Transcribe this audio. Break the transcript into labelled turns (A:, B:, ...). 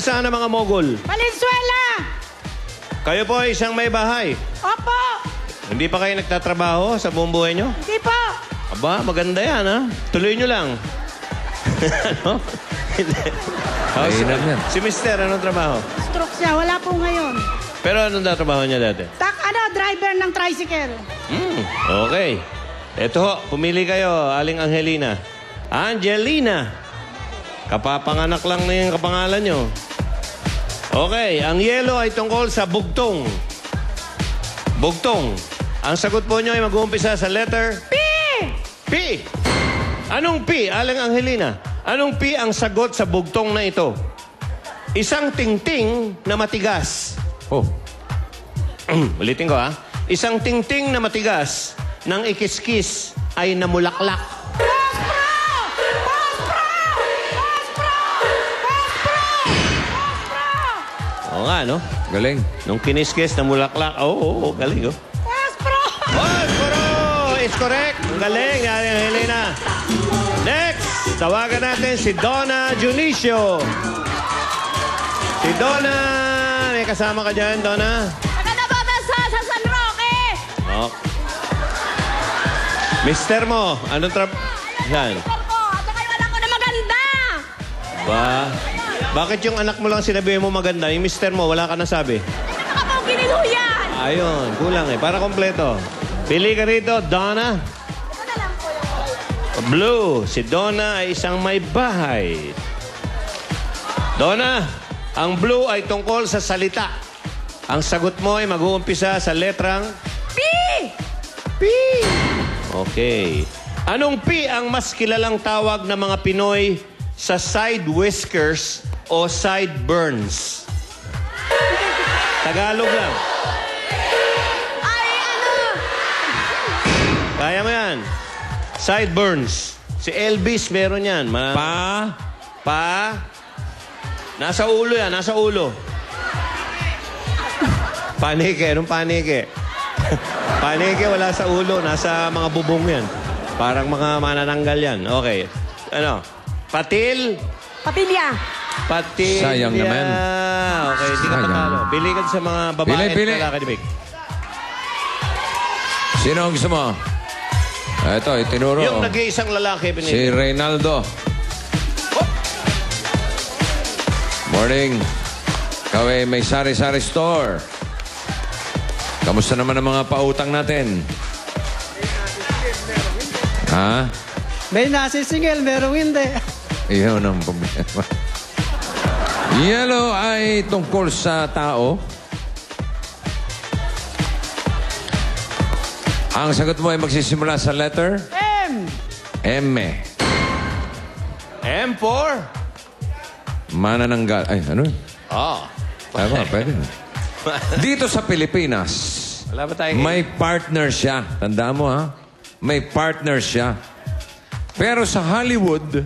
A: Saan ang mga mogul?
B: Valenzuela!
A: Kayo po ay isang may bahay.
B: Opo!
A: Hindi pa kayo nagtatrabaho sa buong buhay nyo?
B: Hindi po!
A: Aba, maganda yan, ha? Tuloy nyo lang. Ano?
C: Mahirap yan.
A: Si Mister, anong trabaho?
B: Stroke siya. Wala po ngayon.
A: Pero anong trabaho niya dati?
B: Driver ng tricycle.
A: Okay. Eto ho, pumili kayo, Aling Angelina. Angelina! Kapapanganak lang na yung kapangalan nyo. Okay, ang yellow ay tungkol sa bugtong. Bugtong. Ang sagot po nyo ay mag-uumpisa sa letter...
B: P!
A: P! Anong P, Aling Angelina? Anong P ang sagot sa bugtong na ito? Isang tingting na matigas.
C: Oh.
A: Ulitin ko, ha? Isang tingting na matigas ng ikiskis ay namulaklak. Oo nga, no?
C: Galing.
A: Nung kiniskis, namulaklak. Oo, galing, oh. Posporo! Is correct. Ang galing, Aling Angelina. Next, tawagan natin si Donna Junicio. Si Donna, may kasama ka dyan, Donna?
B: Sa San Roque!
A: Oh. Mister mo, anong yan?
B: Ko, at saka wala ko na maganda!
A: Ba? Bakit yung anak mo lang sinabi mo maganda, yung mister mo, wala ka nasabi?
B: Ano ka pong giniluyan?
A: Ayun, kulang eh. Para kompleto. Pili ka rito, Donna.
B: Ano lang po yung...
A: Blue. Si Donna ay isang may bahay. Donna, ang blue ay tungkol sa salita. Ang sagot mo ay mag-uumpisa sa letrang...
B: P!
A: P. Okay. Anong P ang mas kilalang tawag ng mga Pinoy sa side whiskers o sideburns? Tagalog lang.
B: Ay, ano?
A: Kaya mo yan. Sideburns. Si Elvis meron yan. Pa. Nasa ulo yan. Nasa ulo. Panike. Anong panike? Panike wala sa ulo. Nasa mga bubong yan. Parang mga manananggal yan. Okay. Ano? Patil?
B: Papilya.
A: Patil.
C: Sayang naman.
A: Okay, hindi ka
C: Sayang.
A: patalo. Bili ka sa mga babae
C: Bili.
A: at lalaki ni Vic.
C: Sino ang gusto mo? Ito, itinuro.
A: Yung nag-iisang lalaki.
C: Si Reynaldo. Morning. Ikaw ay may sari-sari store. Kamusta naman ang mga pautang natin? Ha?
D: May nasisingil, merong hindi.
C: Iyon ang problema. Yellow ay tungkol sa tao. Ang sagot mo ay magsisimula sa letter?
B: M!
C: M.
A: M4?
C: Manananggal. Ay, ano?
A: Oh.
C: Tama, pwede. Dito sa Pilipinas,
A: Wala ba tayong...
C: may partner siya. Tandaan mo, ha? May partner siya. Pero sa Hollywood,